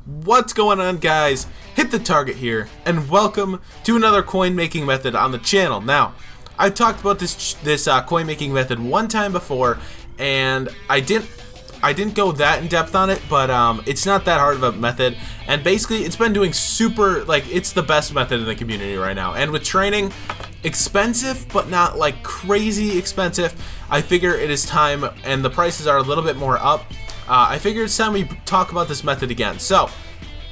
What's going on, guys? Hit the target here, and welcome to another coin making method on the channel. Now, I've talked about this coin making method one time before, and I didn't go that in depth on it, but it's not that hard of a method, and basically it's been doing super, like, it's the best method in the community right now. And with training, expensive but not like crazy expensive, I figure it is time, and the prices are a little bit more up. I figured it's time we talk about this method again. So,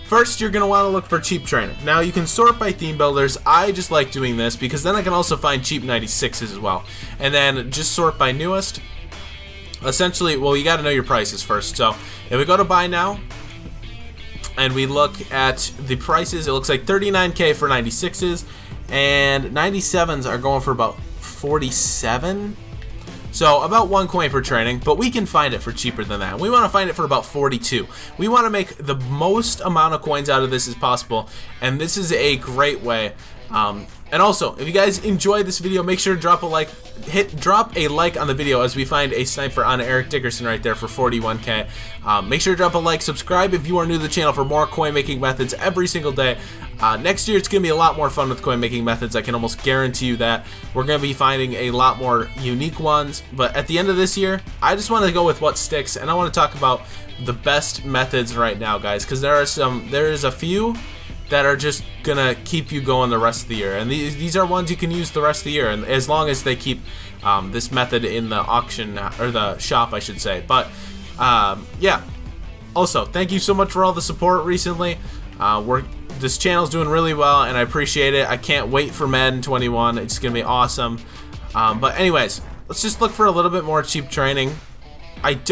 first you're going to want to look for cheap training. Now you can sort by theme builders. I just like doing this because then I can also find cheap 96s as well. And then just sort by newest. Essentially, well, you got to know your prices first. So, if we go to buy now, and we look at the prices, it looks like 39k for 96s, and 97s are going for about 47. So about 1 coin per training, but we can find it for cheaper than that. We want to find it for about 42. We want to make the most amount of coins out of this as possible, and this is a great way. And also, if you guys enjoyed this video, make sure to drop a like. Drop a like on the video as we find a sniper on Eric Dickerson right there for 41k. Make sure to drop a like, subscribe if you are new to the channel for more coin making methods every single day. Next year it's going to be a lot more fun with coin making methods. I can almost guarantee you that. We're going to be finding a lot more unique ones, but at the end of this year, I just want to go with what sticks, and I want to talk about the best methods right now, guys, because there is a few that are just gonna keep you going the rest of the year, and these are ones you can use the rest of the year, and as long as they keep this method in the auction, or the shop I should say. But yeah, also thank you so much for all the support recently. This channel's doing really well, and I appreciate it. I can't wait for Madden 21. It's gonna be awesome. But anyways, let's just look for a little bit more cheap training. That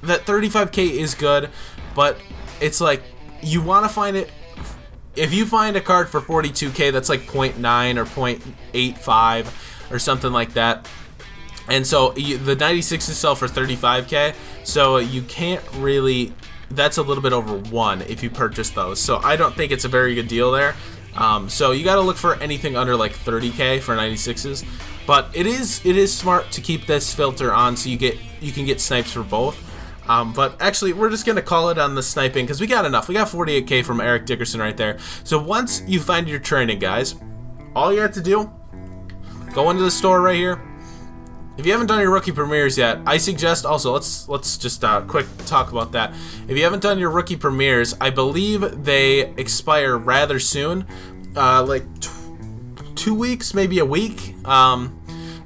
35k is good, but it's like you want to find it. If you find a card for 42k, that's like 0.9 or 0.85 or something like that. And so the 96 is sell for 35k, so you can't really, that's a little bit over 1 if you purchase those. So I don't think it's a very good deal there. So you got to look for anything under like 30k for 96s. But it is smart to keep this filter on so you can get snipes for both. But actually, we're just going to call it on the sniping because we got enough. We got 48k from Eric Dickerson right there. So once you find your training, guys, all you have to do, go into the store right here. If you haven't done your rookie premieres yet, I suggest also, let's just quick talk about that. If you haven't done your rookie premieres, I believe they expire rather soon, like 2 weeks, maybe a week.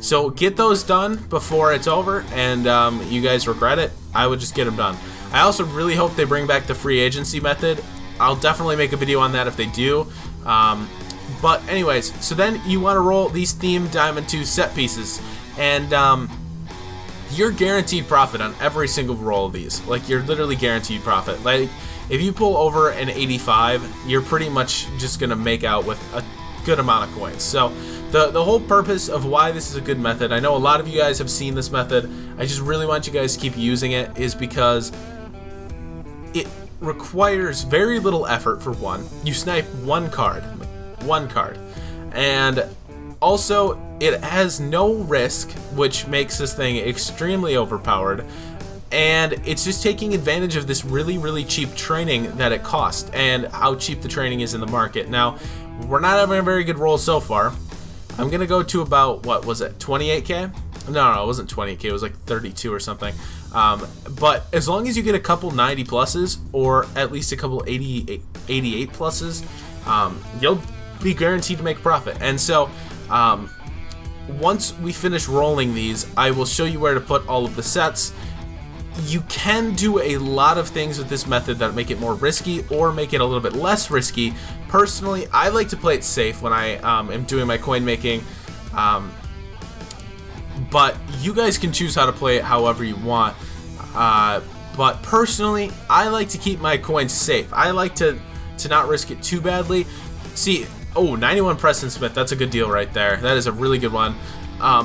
So get those done before it's over, and you guys regret it. I would just get them done. I also really hope they bring back the free agency method. I'll definitely make a video on that if they do. But anyways, so then you want to roll these themed Diamond 2 set pieces, and you're guaranteed profit on every single roll of these. Like, you're literally guaranteed profit. Like, if you pull over an 85, you're pretty much just gonna make out with a good amount of coins. So the whole purpose of why this is a good method, I know a lot of you guys have seen this method, I just really want you guys to keep using it, is because it requires very little effort. For one, you snipe one card, and also it has no risk, which makes this thing extremely overpowered, and it's just taking advantage of this really cheap training that it costs, and how cheap the training is in the market. Now, we're not having a very good roll so far. I'm gonna go to about, what was it, 28k? No, it wasn't 20k, it was like 32 or something. But as long as you get a couple 90 pluses, or at least a couple 88 pluses, you'll be guaranteed to make profit. And so once we finish rolling these, I will show you where to put all of the sets. You can do a lot of things with this method that make it more risky or make it a little bit less risky. Personally, I like to play it safe when I am doing my coin making, but you guys can choose how to play it however you want. But personally, I like to keep my coins safe. I like to not risk it too badly. See, 91 Preston Smith, that's a good deal right there. That is a really good one.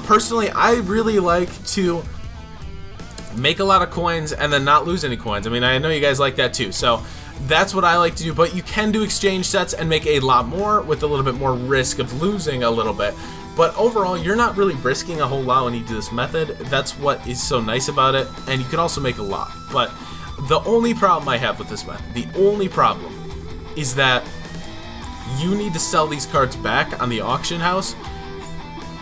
Personally, I really like to make a lot of coins and then not lose any coins. I mean, I know you guys like that too, so that's what I like to do. But you can do exchange sets and make a lot more with a little bit more risk of losing a little bit. But overall, you're not really risking a whole lot when you do this method. That's what is so nice about it, and you can also make a lot. But The only problem I have with this method, the only problem, is that you need to sell these cards back on the auction house.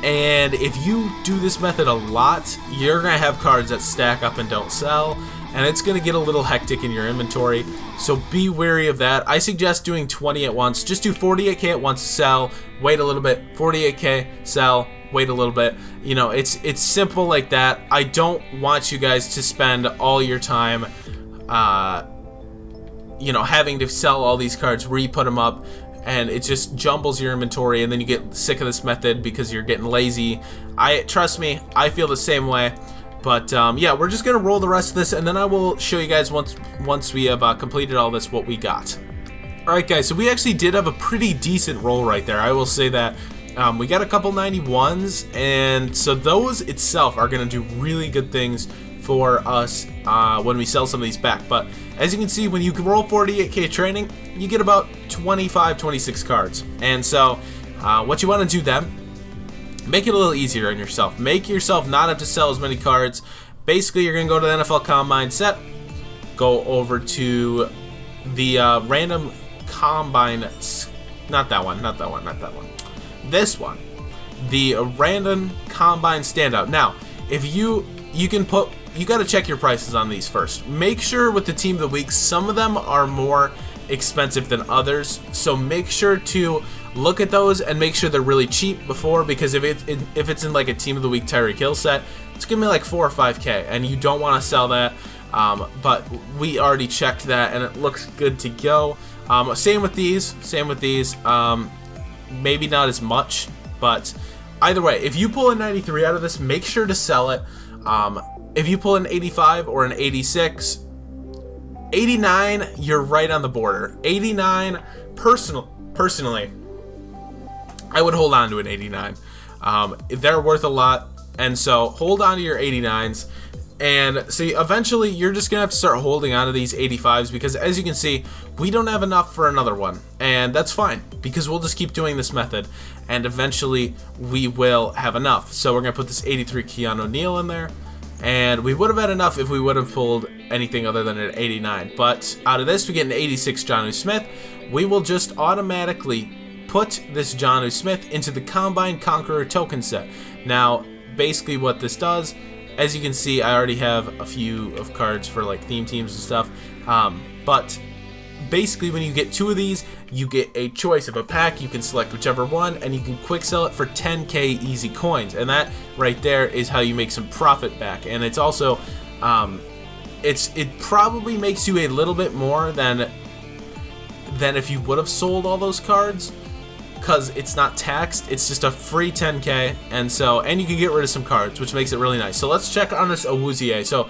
And if you do this method a lot, you're going to have cards that stack up and don't sell, and it's going to get a little hectic in your inventory, so be wary of that. I suggest doing 20 at once. Just do 48k at once, sell, wait a little bit, 48k, sell, wait a little bit. You know, it's simple like that. I don't want you guys to spend all your time, you know, having to sell all these cards, re-put them up, and it just jumbles your inventory, and then you get sick of this method because you're getting lazy. Trust me, I feel the same way. But yeah, we're just gonna roll the rest of this, and then I will show you guys once we have completed all this what we got. Alright guys, so we actually did have a pretty decent roll right there, I will say that. We got a couple 91s, and so those itself are gonna do really good things for us when we sell some of these back. But as you can see, when you roll 48k training, you get about 25-26 cards. And so what you want to do then, make it a little easier on yourself. Make yourself not have to sell as many cards. Basically, you're going to go to the NFL Combine set, go over to the random Combine, not that one, this one, the random Combine standout. Now, if you got to check your prices on these first. Make sure with the team of the week, some of them are more expensive than others, so make sure to look at those and make sure they're really cheap before, because if it's in like a team of the week Tyreek Hill set, it's gonna be like 4 or 5k, and you don't want to sell that. But we already checked that, and it looks good to go. Same with these. Maybe not as much, but either way, if you pull a 93 out of this, make sure to sell it. If you pull an 85 or an 86, 89, you're right on the border. 89, personally, I would hold on to an 89. They're worth a lot, and so hold on to your 89s. And see, eventually, you're just gonna have to start holding on to these 85s, because as you can see, we don't have enough for another one, and that's fine, because we'll just keep doing this method, and eventually we will have enough. So we're gonna put this 83 Keanu Neal in there. And we would have had enough if we would have pulled anything other than an 89. But out of this, we get an 86 Jonnu Smith. We will just automatically put this Jonnu Smith into the Combine Conqueror token set. Now, basically what this does, as you can see, I already have a few of cards for like theme teams and stuff. But basically, when you get 2 of these, you get a choice of a pack. You can select whichever one, and you can quick sell it for 10k easy coins, and that right there is how you make some profit back. And it's also it probably makes you a little bit more than if you would have sold all those cards, because it's not taxed. It's just a free 10k, and you can get rid of some cards, which makes it really nice. So let's check on this Awuzie. So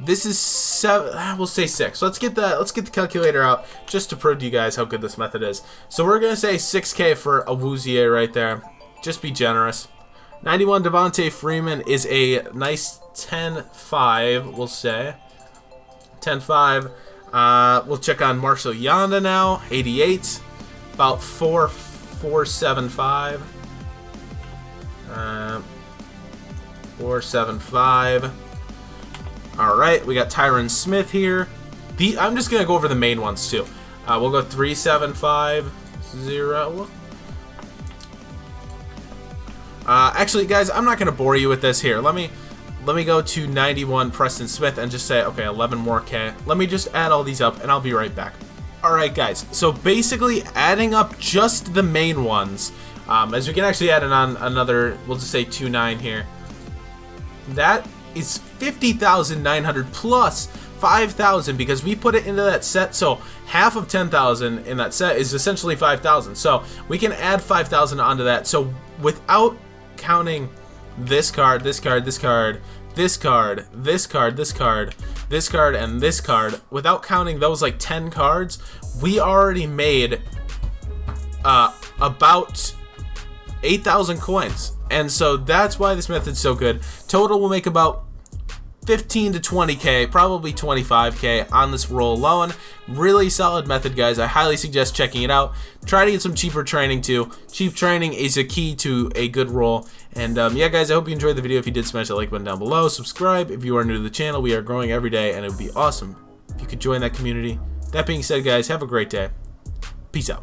this is 7, we'll say 6. Let's get the calculator out just to prove to you guys how good this method is. So we're gonna say 6k for Awuzie right there. Just be generous. 91 Devontae Freeman is a nice 10.5. We'll say 10.5. We'll check on Marshall Yanda now. 88, about 4.75. 4.75. All right, we got Tyron Smith here. I'm just gonna go over the main ones too. We'll go 3.750. Actually, guys, I'm not gonna bore you with this here. Let me go to 91 Preston Smith and just say, okay, 11 more K. Let me just add all these up, and I'll be right back. All right, guys. So basically, adding up just the main ones, as we can actually add on another, we'll just say 2.9 here. That is 50,900 plus 5,000, because we put it into that set. So half of 10,000 in that set is essentially 5,000. So we can add 5,000 onto that. So without counting this card, this card, this card, this card, this card, this card, this card, and this card, without counting those like 10 cards, we already made about 8,000 coins. And so that's why this method's so good. Total will make about 15 to 20k, probably 25k on this roll alone. Really solid method, guys. I highly suggest checking it out. Try to get some cheaper training too. Cheap training is a key to a good roll. And yeah, guys, I hope you enjoyed the video. If you did, smash that like button down below. Subscribe if you are new to the channel. We are growing every day, and it would be awesome if you could join that community. That being said, guys, have a great day. Peace out.